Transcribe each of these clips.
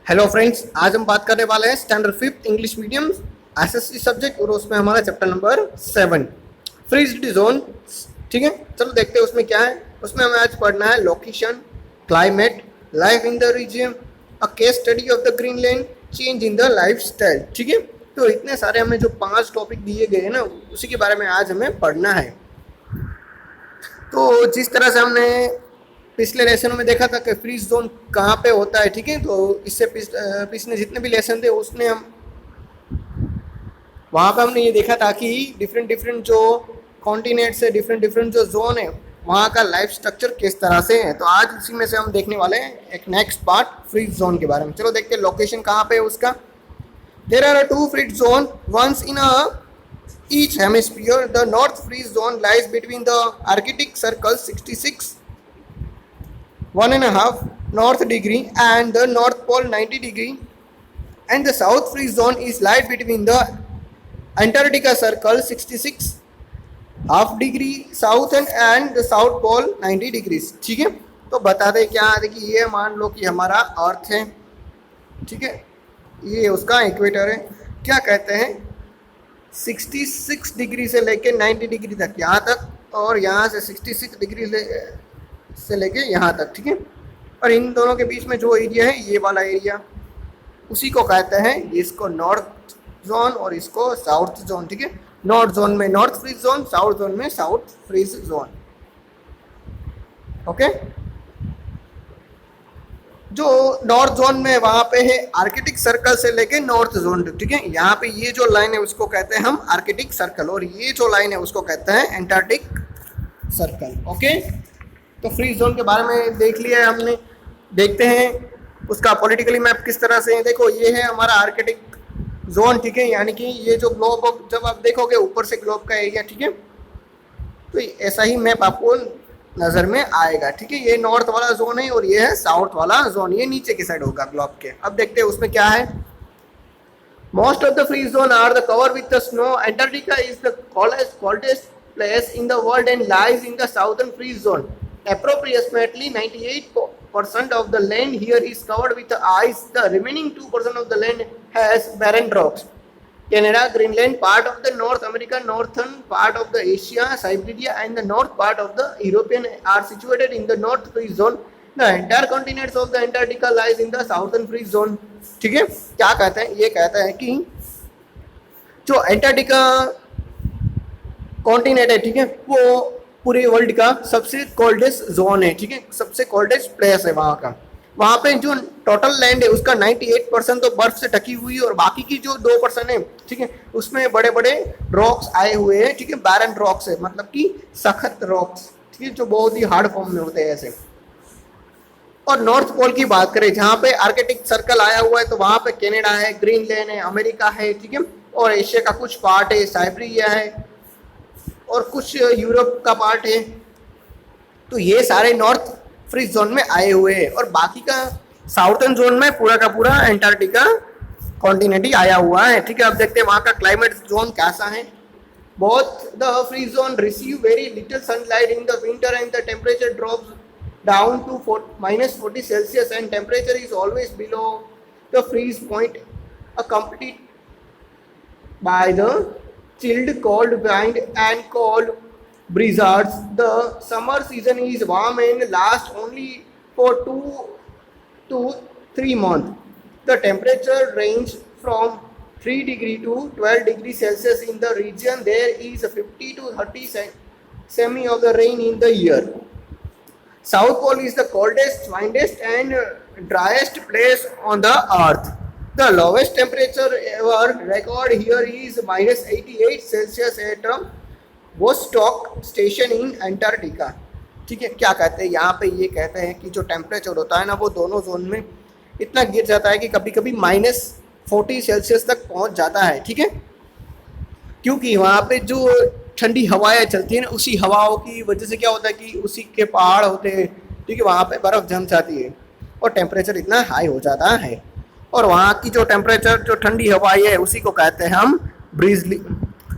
Hello friends, आज हम बात करने वाले हैं standard fifth English medium SSC subject और उसमें हमारा चैप्टर नंबर 7 फ्रीज्ड जोन। ठीक है, चलो देखते हैं उसमें क्या है। उसमें हमें आज पढ़ना है location, climate, life in the region, a case study of the Greenland, change in the lifestyle. ठीक है, तो इतने सारे हमें जो 5 टॉपिक दिए गए हैं ना, उसी के बारे में आज हमें पढ़ना है। तो जिस तरह से हमने पिछले लेसन में देखा था कि फ्रीज जोन कहाँ पे होता है, ठीक है, तो इससे पिछले जितने भी लेसन थे उसने हम वहाँ पे हमने ये देखा था कि डिफरेंट डिफरेंट जो कॉन्टिनेंट्स है, डिफरेंट डिफरेंट जो जोन है, वहाँ का लाइफ स्ट्रक्चर किस तरह से है। तो आज उसी में से हम देखने वाले हैं एक नेक्स्ट पार्ट फ्रीज जोन के बारे में। चलो देखते हैं लोकेशन कहाँ पे है उसका। There are two freeze zone once in a each hemisphere. The north freeze zone lies between the Arctic Circle 66 1.5 north degree and the North Pole 90 degree, and the south freeze zone is lies between the Antarctica Circle 66 half degree south and the South Pole 90 degrees. ठीक है, तो बता दें क्या, देखिए ये मान लो कि हमारा अर्थ है, ठीक है, ये उसका इक्वेटर है। क्या कहते हैं, 66 डिग्री से लेके 90 डिग्री तक यहाँ तक, और यहाँ से 66 डिग्री से लेके यहाँ तक। ठीक है, और इन दोनों के बीच में जो एरिया है, ये वाला एरिया, उसी को कहते हैं, इसको नॉर्थ जोन और इसको साउथ जोन। ठीक है, नॉर्थ जोन में north freeze zone, south zone में साउथ फ्रीज जोन। ओके, जो नॉर्थ जोन में वहाँ पे है आर्कटिक सर्कल से लेके नॉर्थ जोन। ठीक है, यहाँ पे ये जो लाइन है उसको कहते हैं हम आर्कटिक सर्कल, और ये जो लाइन है उसको कहते हैं एंटार्क्टिक सर्कल। ओके, तो फ्री जोन के बारे में देख लिया है हमने। देखते हैं उसका पॉलिटिकली मैप किस तरह से है। देखो, ये है हमारा आर्कटिक जोन। ठीक है, यानी कि ये जो ग्लोब, जब आप देखोगे ऊपर से ग्लोब का एरिया, ठीक है, तो ऐसा ही मैप आपको नजर में आएगा। ठीक है, ये नॉर्थ वाला जोन है और ये है साउथ वाला जोन, ये नीचे की साइड होगा ग्लोब के। अब देखते हैं उसमें क्या है। Most of the free zone are the cover with the snow. Antarctica is the coldest place in the world and lies in the southern freeze zone. Approximately 98% of the land here is covered with ice. The remaining 2% of the land has barren rocks. Canada, Greenland, part of the North America, northern part of the Asia, Siberia, and the north part of the European are situated in the North Freeze Zone. The entire continents of the Antarctica lies in the Southern Freeze Zone. ठीक है, क्या कहते हैं, ये कहता है कि जो एंटार्क्टिका कॉन्टिनेंट है, ठीक है, वो पूरे वर्ल्ड का सबसे कोल्डेस्ट जोन है। ठीक है, सबसे कोल्डेस्ट प्लेस है वहाँ का। वहाँ पे जो टोटल लैंड है उसका 98% तो बर्फ से ढकी हुई है, और बाकी की जो 2% है, ठीक है, उसमें बड़े बड़े रॉक्स आए हुए हैं। ठीक है, बैरन रॉक्स है, मतलब कि सख्त रॉक्स, ठीक है, जो बहुत ही हार्ड फॉर्म में होते हैं ऐसे। और नॉर्थ पोल की बात करें, जहाँ पे आर्कटिक सर्कल आया हुआ है, तो वहाँ पे कनाडा है, ग्रीनलैंड है, अमेरिका है, ठीक है, और एशिया का कुछ पार्ट है, साइबेरिया है, और कुछ यूरोप का पार्ट है। तो ये सारे नॉर्थ फ्रीज जोन में आए हुए हैं, और बाकी का साउथर्न जोन में पूरा का पूरा एंटार्क्टिका कॉन्टिनेंट ही आया हुआ है। ठीक है, अब देखते हैं वहाँ का क्लाइमेट जोन कैसा है। Both the freeze zone receive very little sunlight in the winter and the temperature drops down to -40 Celsius and temperature is always below the freeze point, accompanied by the chilled cold wind and cold blizzards. The summer season is warm and lasts only for 2 to 3 months. The temperature range from 3 degree to 12 degree Celsius in the region. There is 50 to 30 semi of the rain in the year. South Pole is the coldest, windiest and driest place on the earth. The lowest temperature ever recorded here is -88 Celsius at Vostok station in Antarctica. ठीक है, क्या कहते हैं यहाँ पे, ये कहते हैं कि जो टेम्परेचर होता है ना, वो दोनों जोन में इतना गिर जाता है कि कभी कभी -40 सेल्सियस तक पहुँच जाता है। ठीक है, क्योंकि वहाँ पे जो ठंडी हवाएं चलती है ना, उसी हवाओं की वजह से क्या होता है कि उसी के पहाड़ होते हैं, ठीक है, वहाँ पे बर्फ़ जम जाती है और टेम्परेचर इतना हाई हो जाता है। और वहाँ की जो टेम्परेचर, जो ठंडी हवाएं है, उसी को कहते हैं हम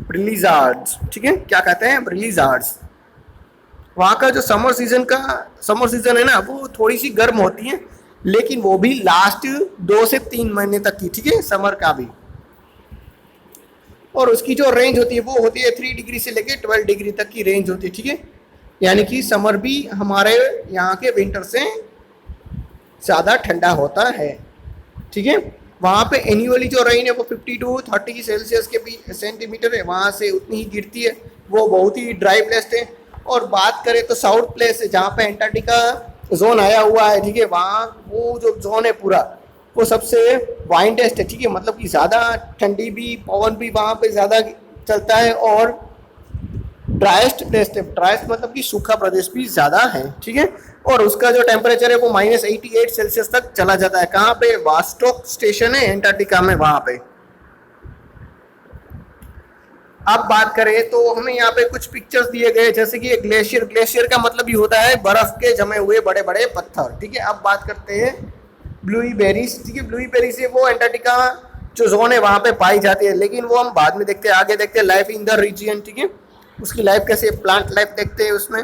ब्रिलिजार्ड्स। ठीक है, क्या कहते हैं, ब्रिलिजार्ड्स। वहाँ का जो समर सीजन है ना, वो थोड़ी सी गर्म होती है, लेकिन वो भी लास्ट 2 से 3 महीने तक की, ठीक है, समर का भी। और उसकी जो रेंज होती है वो होती है 3 डिग्री से लेके 12 डिग्री तक की रेंज होती है, ठीक है। यानी कि समर भी हमारे यहाँ के विंटर से ज़्यादा ठंडा होता है, ठीक है। वहाँ पे एनुअली जो रेन है वो 50 to 30 सेल्सियस के भी सेंटीमीटर है, वहाँ से उतनी ही गिरती है। वो बहुत ही ड्राई प्लेस है। और बात करें तो साउथ प्लेस है जहाँ पे एंटार्क्टिका जोन आया हुआ है, ठीक है, वहाँ वो जो जोन है पूरा वो सबसे वाइंडेस्ट है, ठीक है, मतलब कि ज़्यादा ठंडी भी, पवन भी वहाँ पे ज़्यादा चलता है और ड्राइस्ट प्लेस है। ड्राइस्ट मतलब कि सूखा प्रदेश भी ज़्यादा है, ठीक है। और उसका जो टेम्परेचर है वो -88 सेल्सियस तक चला जाता है। कहाँ पे? वास्टोक स्टेशन है एंटार्क्टिका में, वहाँ पे। अब बात करें तो हमें यहाँ पे कुछ पिक्चर्स दिए गए, जैसे कि ग्लेशियर। ग्लेशियर का मतलब ही होता है बर्फ के जमे हुए बड़े बड़े पत्थर, ठीक है। अब बात करते हैं ब्लूईबेरीज, ठीक है। ब्लूईबेरीज से वो एंटार्क्टिका जो जोन है वहाँ पे पाई जाती है, लेकिन वो हम बाद में देखते हैं, आगे देखते हैं लाइफ इन द रीजन, ठीक है। उसकी लाइफ कैसे, प्लांट लाइफ देखते हैं उसमें।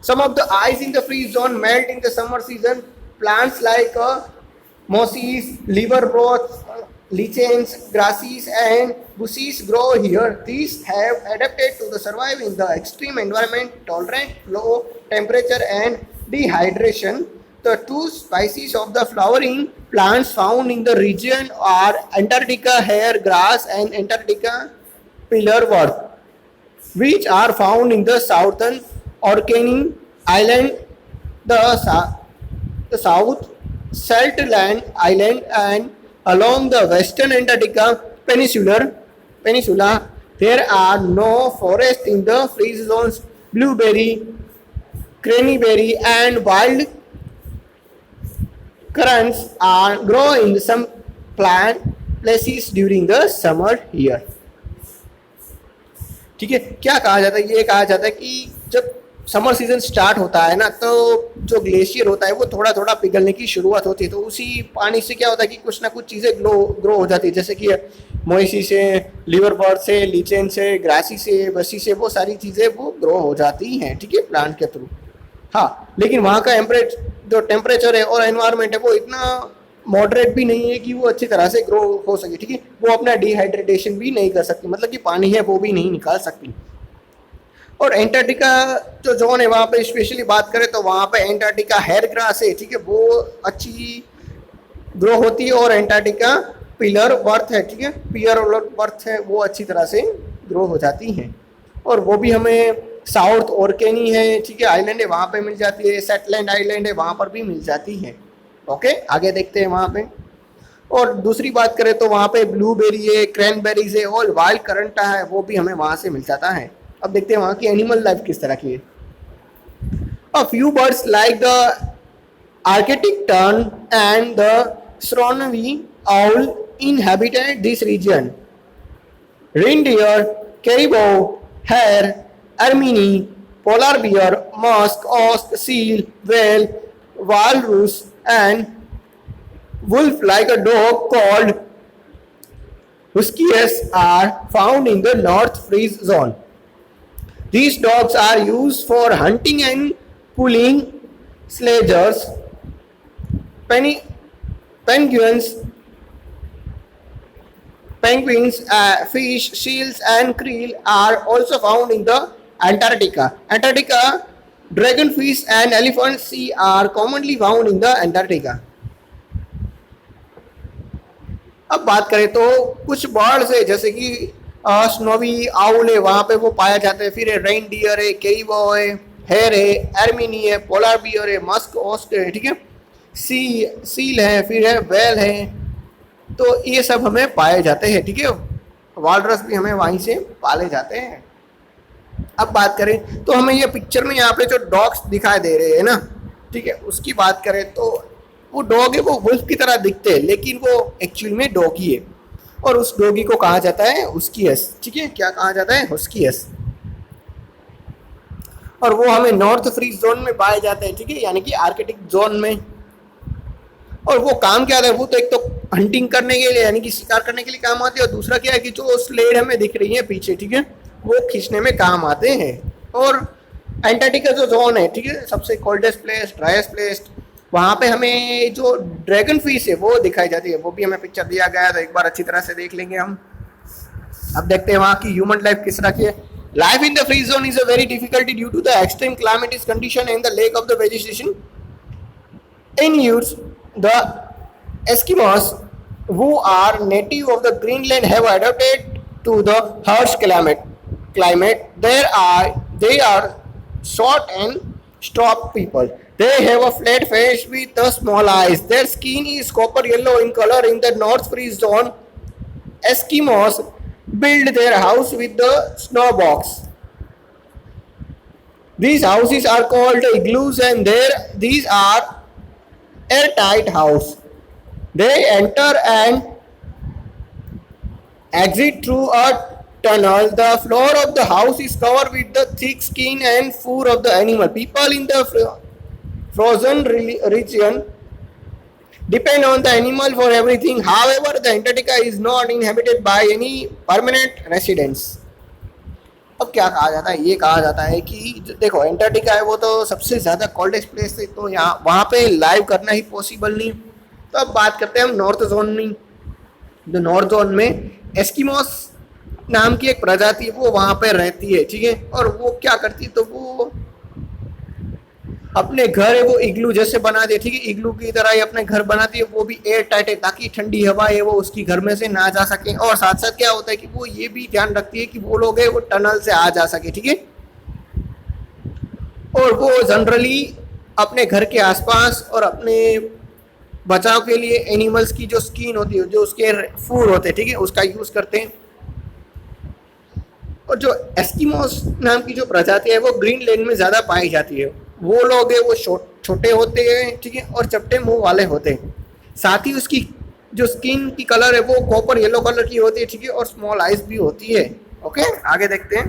Some of the ice in the freeze zone melt in the summer season. Plants like mosses, liverworts, lichens, grasses, and bushes grow here. These have adapted to the survive in the extreme environment, tolerant low temperature and dehydration. The two species of the flowering plants found in the region are Antarctica hair grass and Antarctica pillarwort, which are found in the southern Orkney Island, the South Shetland Island, and along the western Antarctica Peninsula. There are no forests in the freeze zones. Blueberry, cranberry, and wild currants are grow in some plant places during the summer here. ठीक है। क्या कहा जाता है? ये कहा जाता है कि जब समर सीजन स्टार्ट होता है ना, तो जो ग्लेशियर होता है वो थोड़ा थोड़ा पिघलने की शुरुआत होती है। तो उसी पानी से क्या होता है कि कुछ ना कुछ चीज़ें ग्रो हो जाती है, जैसे कि मोइसी से, लिवरवर्ट से, लीचेन से, ग्रासी से, बसी से, वो सारी चीज़ें वो ग्रो हो जाती हैं, ठीक है, प्लांट के थ्रू। हाँ, लेकिन वहाँ का जो टेम्परेचर है और एनवायरनमेंट है वो इतना मॉडरेट भी नहीं है कि वो अच्छी तरह से ग्रो हो सके, ठीक है। वो अपना डिहाइड्रेटेशन भी नहीं कर सकती, मतलब कि पानी है वो भी नहीं निकाल सकती। और एंटार्क्टिका जो जोन है वहाँ पे स्पेशली बात करें तो वहाँ पे एंटार्क्टिका हेयर ग्रास है, ठीक है, वो अच्छी ग्रो होती है। और एंटार्क्टिका पिलर वर्थ है, ठीक है, पिलर वर्थ है, वो अच्छी तरह से ग्रो हो जाती हैं। और वो भी हमें साउथ ओरकेनी है, ठीक है, आइलैंड है, वहाँ पे मिल जाती है। सेटलैंड आइलैंड है, वहाँ पर भी मिल जाती है। ओके, आगे देखते हैं वहाँ पे। और दूसरी बात करें तो वहाँ पे ब्लूबेरी है, क्रैनबेरीज है और वाइल्ड करंटा है, वो भी हमें वहाँ से मिल जाता है। अब देखते हैं वहाँ की एनिमल लाइफ किस तरह की है। A few birds like the Arctic tern and the snowy owl inhabited this region. Reindeer, caribou, hare, ermine, polar bear, musk, ox, seal, whale, walrus, and wolf like a dog called huskies are found in the North Freeze zone. These dogs are used for hunting and pulling sledges. Penguins, fish, seals, and krill are also found in the Antarctica. Dragonfish and elephant sea are commonly found in the Antarctica. अब बात करें तो कुछ birds है, जैसे कि snowy owl है, वहाँ पे वो पाया जाता है। फिर है रेनडियर है, केरिबो है, हेयर है, एर्मिनी है, पोलर बियर है, मस्क ऑस्क है, ठीक है, सील है, फिर है वेल है। तो ये सब हमें पाए जाते हैं, ठीक है। वालरस भी हमें वहीं से पाले जाते हैं। अब बात करें तो हमें ये पिक्चर में यहाँ पे जो डॉग्स दिखाई दे रहे हैं ना, ठीक है, उसकी बात करें तो वो डॉग है, वो वुल्फ की तरह दिखते हैं, लेकिन वो एक्चुअल में डॉगी है। और उस डॉगी को कहा जाता है हुस्कीस, ठीक है। क्या कहा जाता है? हुस्कीस। और वो हमें नॉर्थ फ्रीज जोन में पाए जाते हैं, ठीक है, यानी कि आर्कटिक जोन में। और वो काम क्या है? वो तो एक तो हंटिंग करने के लिए यानी कि शिकार करने के लिए काम आते हैं, और दूसरा क्या है कि जो स्लेड हमें दिख रही है पीछे, ठीक है, वो खींचने में काम आते हैं। और एंटार्क्टिका जो जोन है, ठीक है, सबसे कोल्डेस्ट प्लेस, ड्राइएस्ट प्लेस, वहाँ पे हमें जो ड्रैगन फिश है वो दिखाई जाती है। वो भी हमें पिक्चर दिया गया है, तो एक बार अच्छी तरह से देख लेंगे हम। अब देखते हैं वहाँ की ह्यूमन लाइफ किस तरह की है। Life in the freeze zone is a very difficulty due to the extreme climatic condition and the lack of the vegetation in use the Eskimos who are native of the Greenland have adapted to the harsh climate. They are short and stout people. They have a flat face with small eyes. Their skin is copper yellow in color. In the North Freeze zone, Eskimos build their house with the snow box. These houses are called igloos, and these are airtight houses. They enter and exit through a tunnel. The floor of the house is covered with the thick skin and fur of the animal. People in the frozen region depend on the animal for everything. However, the Antarctica is not inhabited by any permanent residents. अब क्या कहा जाता है, ये कहा जाता है कि देखो एंटार्क्टिका है वो तो सबसे ज़्यादा कोल्डेस्ट प्लेस है, तो यहाँ वहाँ पे लाइव करना ही पॉसिबल नहीं। तो अब बात करते हैं हम नॉर्थ जोन में। जो नॉर्थ जोन में एस्किमोस नाम की एक प्रजाति है वो वहाँ पे रहती है, ठीक है। और वो क्या करती है, तो वो अपने घर है वो इग्लू जैसे बना दे, ठीक है, इग्लू की तरह ही अपने घर बनाती है। वो भी एयर टाइट है ताकि ठंडी हवा है वो उसकी घर में से ना जा सके। और साथ साथ क्या होता है कि वो ये भी ध्यान रखती है कि वो लोग है वो टनल से आ जा सके, ठीक है। और वो जनरली अपने घर के आसपास और अपने बचाव के लिए एनिमल्स की जो स्किन होती है, जो उसके फूड होते हैं, ठीक है, उसका यूज करते हैं। और जो एस्किमोस नाम की जो प्रजाति है वो ग्रीनलैंड में ज्यादा पाई जाती है। वो लोग है वो छोटे होते हैं, ठीक है, और चपटे मुंह वाले होते हैं। साथ ही उसकी जो स्किन की कलर है वो कॉपर येलो कलर की होती है, ठीक है, और स्मॉल आइज भी होती है। ओके, आगे देखते हैं।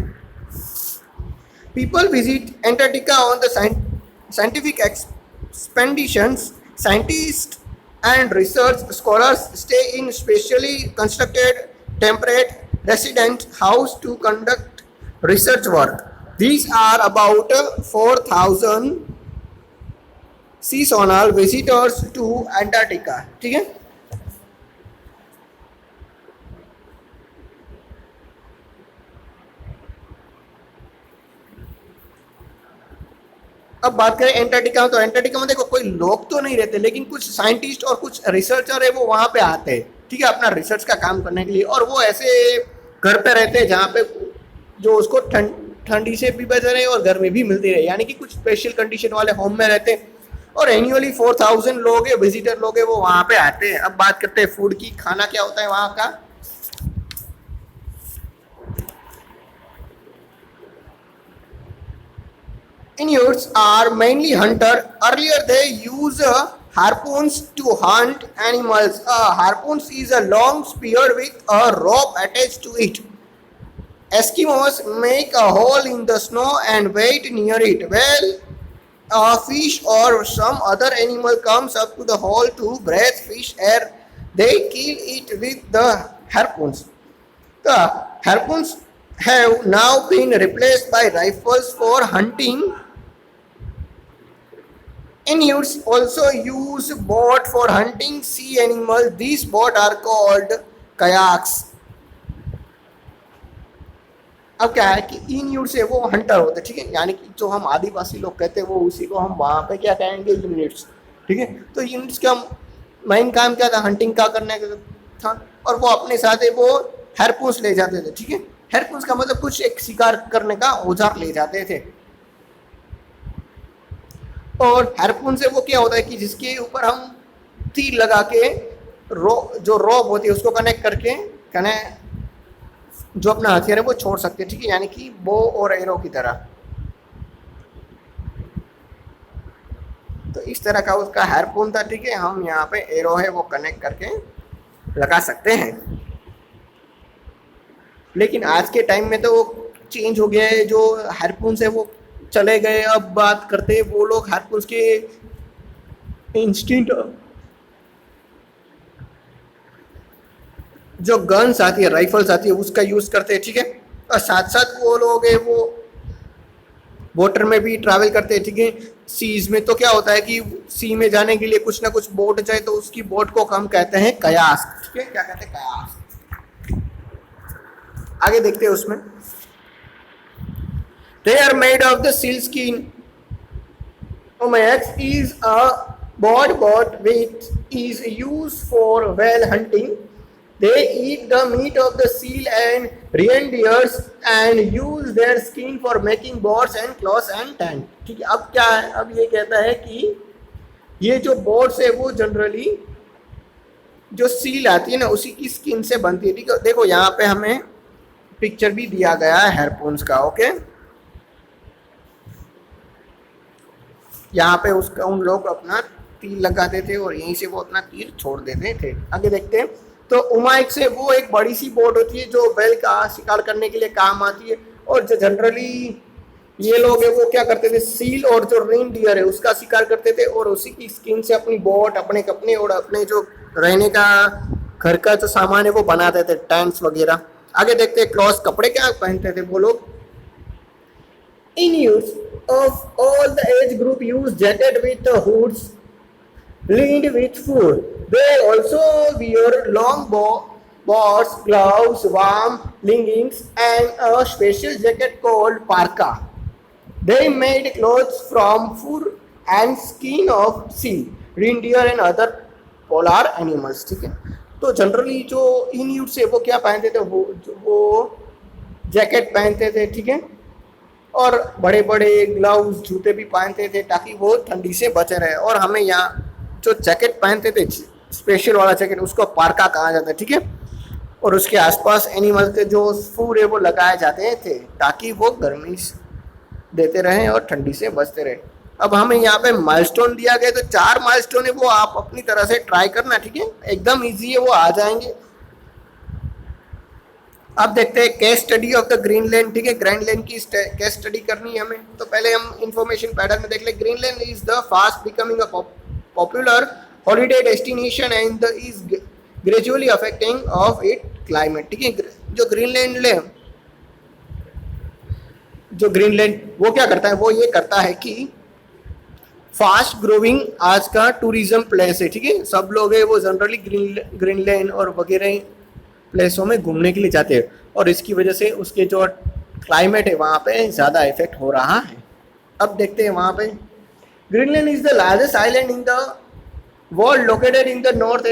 People visit Antarctica on the scientific expeditions. Scientists and research scholars stay in specially constructed temperate resident house to conduct research work. These are about 4,000 seasonal visitors to Antarctica. ठीक है। अब बात करें एंटार्क्टिका, तो Antarctica में देखो कोई लोग तो नहीं रहते, लेकिन कुछ साइंटिस्ट और कुछ रिसर्चर है वो वहाँ पे आते हैं, ठीक है, अपना रिसर्च का काम करने के लिए। और वो ऐसे घर पे रहते हैं जहाँ पे जो उसको ठंडी से भी बच रहे और गर्मी भी मिलती रहे, यानी कि कुछ स्पेशल कंडीशन वाले होम में रहते हैं। और एनुअली 4,000 लोग है, विजिटर लोग है, वो वहाँ पे आते हैं। अब बात करते हैं फूड की, खाना क्या होता है वहाँ का। Inuits are mainly hunter. Earlier they used harpoons to hunt animals. Harpoons is a long spear with a rope attached to it. Eskimos make a hole in the snow and wait near it. Well, a fish or some other animal comes up to the hole to breathe fish air. They kill it with the harpoons. The harpoons have now been replaced by rifles for hunting. Inuits also use boat for hunting sea animals. These boats are called kayaks. अब क्या है कि इन्यूट्स है वो Hunter होते हैं, ठीक है, यानी कि जो हम आदिवासी लोग कहते हैं वो उसी को हम वहाँ पे क्या कहेंगे, यूनिट्स, ठीक है। तो यूनिट्स का मेन काम क्या था, हंटिंग का करने का था। और वो अपने साथ है वो हार्पून्स ले जाते थे, ठीक है। हार्पून्स का मतलब कुछ एक शिकार करने का औजार ले जाते थे। और हार्पून से वो क्या होता है कि जिसके ऊपर हम तीर लगा के जो रोप होती है उसको कनेक्ट करके जो अपना हथियार है वो छोड़ सकते हैं, ठीक है, यानी कि बो और एरो की तरह। तो इस तरह का उसका हार्पून था, ठीक है। हम यहाँ पे एरो है वो कनेक्ट करके लगा सकते हैं। लेकिन आज के टाइम में तो वो चेंज हो गया है, जो हार्पून है वो चले गए। अब बात करते हैं वो लोग हार्पून्स के इंस्टिंक्ट जो गन्स आती है, राइफल्स आती है, उसका यूज करते हैं, ठीक है। और साथ साथ वो लोग है वो वाटर में भी ट्रैवल करते हैं, ठीक है। सीज में तो क्या होता है कि सी में जाने के लिए कुछ ना कुछ बोट जाए तो उसकी बोट को हम कहते हैं कयास, ठीक है, क्या कहते हैं, कयास। आगे देखते हैं उसमें, they are made of the seal skin. Omax is a board which is used for whale hunting. They eat the meat of the seal and reindeers and use their skin for making boards and cloths and tent. ठीक है, अब क्या है, अब ये कहता है कि ये जो बोर्ड्स है वो जनरली जो सील आती है ना उसी की स्किन से बनती है, ठीक है। देखो यहाँ पे हमें पिक्चर भी दिया गया है हार्पून्स का, ओके। यहाँ पे उसका उन लोग अपना तीर लगाते थे और यहीं से वो अपना तीर छोड़ देते थे। आगे देखते हैं, तो उमाइक्स है वो एक बड़ी सी बोट होती है जो वेल का शिकार करने के लिए काम आती है, और जो जनरली ये लोग है वो क्या करते थे, सील और जो रेनडियर है उसका शिकार करते थे और उसी की स्किन से अपनी बोट, अपने कपड़े और अपने जो रहने का घर का जो सामान है वो बनाते थे, टेंट्स वगैरह। आगे देखते हैं क्लॉथ, कपड़े क्या पहनते थे वो लोग। Inuits of all the age group use jacket with hoods lined with fur. They also wear long boots, gloves, warm leggings, and a special jacket called parka. They made clothes from fur and skin of seal, reindeer, and other polar animals. ठीक है, तो generally जो इन्यूट्स है वो क्या पहनते थे, वो जैकेट पहनते थे, ठीक है, और बड़े बड़े ग्लव्स, जूते भी पहनते थे ताकि वो ठंडी से बचे रहे। और हमें यहाँ जो जैकेट पहनते थे स्पेशल वाला जैकेट उसको पार्का कहा जाता है, ठीक है, और उसके आसपास एनिमल के जो फूर है वो लगाए जाते थे ताकि वो गर्मी देते रहें और ठंडी से बचते रहे। अब हमें यहाँ पे माइलस्टोन दिया गया, तो 4 माइलस्टोन है वो आप अपनी तरह से ट्राई करना, ठीक है, एकदम ईजी है, वो आ जाएंगे। अब देखते हैं case study of the Greenland, ठीक है, ग्रीनलैंड की केस स्टडी करनी है हमें। तो पहले हम इंफॉर्मेशन पैटर्न में देख ले। Greenland is the fast becoming a popular holiday destination and is gradually affecting of it climate, ठीक है। जो ग्रीनलैंड वो क्या करता है, वो ये करता है कि फास्ट ग्रोइंग आज का टूरिज्म प्लेस है, ठीक है। सब लोग है वो जनरली ग्रीनलैंड और वगैरह प्लेसों में घूमने के लिए जाते हैं और इसकी वजह से उसके जो क्लाइमेट है वहाँ पे ज़्यादा इफेक्ट हो रहा है। अब देखते हैं वहाँ पे, Greenland is the largest island in the world located in the north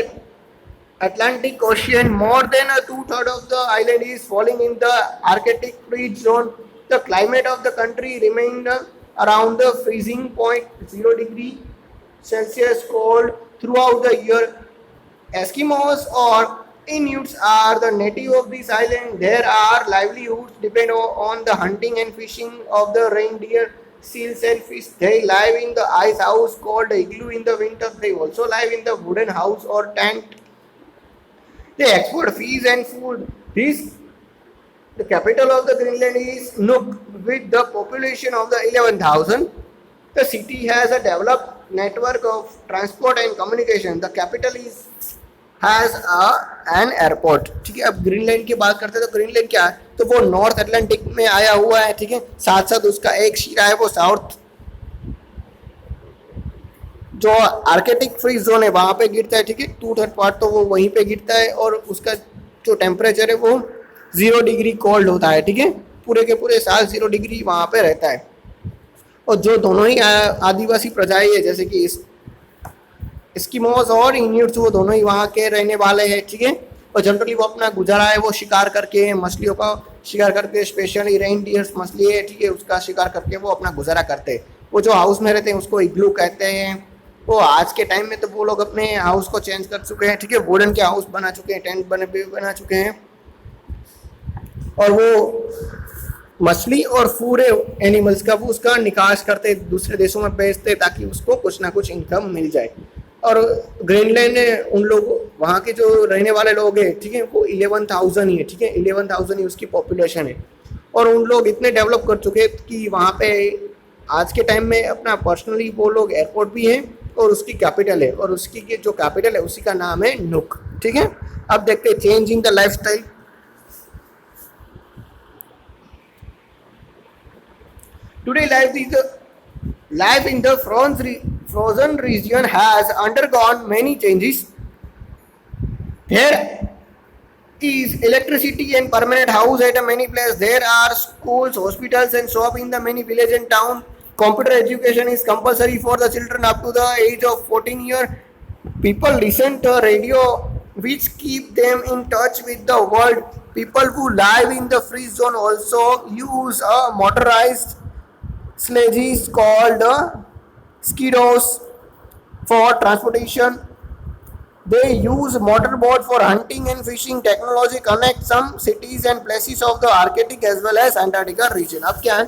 Atlantic Ocean. More than 2/3 of the island is falling in the Arctic freeze zone. The climate of the country remained around the freezing point, 0 degree Celsius cold throughout the year. Eskimos or Inuits are the native of this island. Their livelihoods depend on the hunting and fishing of the reindeer, seals and fish. They live in the ice house called igloo in the winter. They also live in the wooden house or tent. They export fish and food. The capital of the Greenland is Nuuk with the population of the 11,000. The city has a developed network of transport and communication. The capital has an airport. ठीक है, अब Greenland की बात करते हैं तो Greenland क्या है, तो वो नॉर्थ अटलांटिक में आया हुआ है, ठीक है। साथ साथ उसका एक शिरा है वो साउथ जो आर्कटिक फ्रीज जोन है वहाँ पे गिरता है, ठीक है। 2/3 पार्ट तो वो वहीं पे गिरता है और उसका जो टेम्परेचर है वो 0 डिग्री कोल्ड होता है, ठीक है। पूरे के पूरे साल 0 डिग्री वहाँ पे रहता है। और जो दोनों ही आदिवासी प्रजाएं है जैसे कि एस्किमोस और इन्यूट्स, वो दोनों ही वहाँ के रहने वाले हैं, ठीक है। और जनरली वो अपना गुजारा है वो शिकार करके, मछलियों का शिकार करके, स्पेशली रेनडियर्स मछली है, ठीक है, उसका शिकार करके वो अपना गुजारा करते हैं। वो जो हाउस में रहते हैं उसको इग्लू कहते हैं। वो आज के टाइम में तो वो लोग अपने हाउस को चेंज कर चुके हैं, ठीक है, वुडन के हाउस बना चुके हैं, टेंट बना चुके हैं। और वो मछली और पूरे एनिमल्स का वो उसका निकास करते दूसरे देशों में बेचते ताकि उसको कुछ ना कुछ इनकम मिल जाए। और ग्रीनलैंड उन लोग वहाँ के जो रहने वाले लोग हैं, ठीक है, वो 11,000 ही है, ठीक है, 11,000 ही उसकी पॉपुलेशन है। और उन लोग इतने डेवलप कर चुके हैं कि वहाँ पे आज के टाइम में अपना पर्सनली वो लोग एयरपोर्ट भी है और उसकी कैपिटल है, और उसकी जो कैपिटल है उसी का नाम है नुक, ठीक है। अब देखते हैं change in the lifestyle. Today, life in the frozen region has undergone many changes. There is electricity and permanent house at a many places. There are schools, hospitals, and shop in the many village and town. Computer education is compulsory for the children up to the age of 14 years. People listen to radio, which keep them in touch with the world. People who live in the free zone also use a motorized sledges called skidos for transportation. They use motorboat for hunting and fishing. Technology connects some cities and places of the Arctic as well as Antarctica region. अब क्या है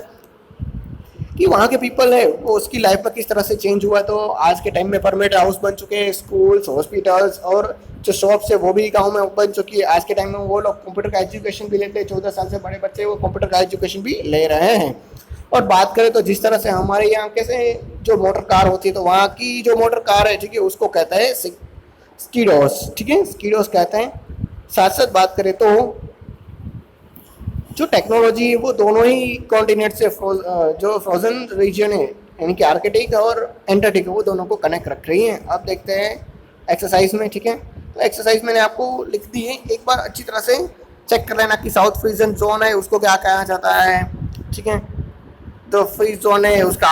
कि वहाँ के people है वो उसकी life में किस तरह से चेंज हुआ, तो आज के टाइम में परमानेंट हाउस बन चुके हैं, स्कूल्स, हॉस्पिटल्स और जो शॉप्स है वो भी गांव में बन चुकी है। आज के टाइम में वो लोग कंप्यूटर का एजुकेशन भी लेते हैं, 14 साल से बड़े बच्चे वो कंप्यूटर का एजुकेशन भी ले रहे हैं। और बात करें तो जिस तरह से हमारे यहाँ कैसे जो मोटर कार होती है, तो वहाँ की जो मोटर कार है, ठीक है, उसको कहता है स्कीडोस, ठीक है, स्कीडोस कहते हैं। साथ साथ बात करें तो जो टेक्नोलॉजी है वो दोनों ही कॉन्टिनेंट से जो फ्रोजन रीजन है यानी कि आर्कटिक और एंटार्क्टिका वो दोनों को कनेक्ट रख रही हैं। अब देखते हैं एक्सरसाइज में, ठीक है। तो एक्सरसाइज मैंने आपको लिख दी है, एक बार अच्छी तरह से चेक कर लेना कि साउथ फ्रीजन जोन है उसको क्या कहा जाता है, ठीक है। तो फ्रीज जोन है उसका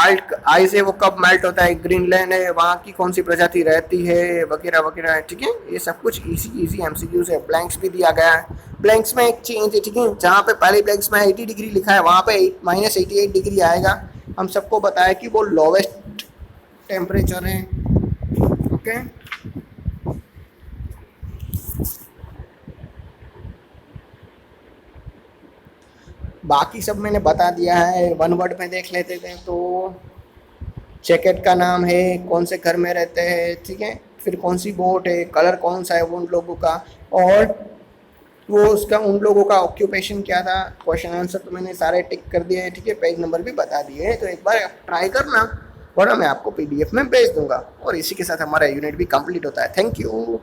आइस है वो कब मेल्ट होता है, ग्रीनलैंड है वहाँ की कौन सी प्रजाति रहती है, वगैरह वगैरह, ठीक है। ये सब कुछ इजी एमसीक्यूज है। ब्लैंक्स भी दिया गया है, ब्लैंक्स में एक चेंज है, ठीक है। जहाँ पे पहले ब्लैंक्स में 80 डिग्री लिखा है वहाँ पे -88 डिग्री आएगा। हम सबको बताया कि वो लोवेस्ट टेम्परेचर है, ओके। बाकी सब मैंने बता दिया है, वन वर्ड में देख लेते थे। तो जैकेट का नाम है, कौन से घर में रहते हैं, ठीक है, फिर कौन सी बोट है, कलर कौन सा है वो उन लोगों का, और वो उसका उन लोगों का ऑक्यूपेशन क्या था। क्वेश्चन आंसर तो मैंने सारे टिक कर दिए हैं, ठीक है, पेज नंबर भी बता दिए हैं। तो एक बार ट्राई करना, वरना मैं आपको PDF में भेज दूंगा। और इसी के साथ हमारा यूनिट भी कंप्लीट होता है। Thank you.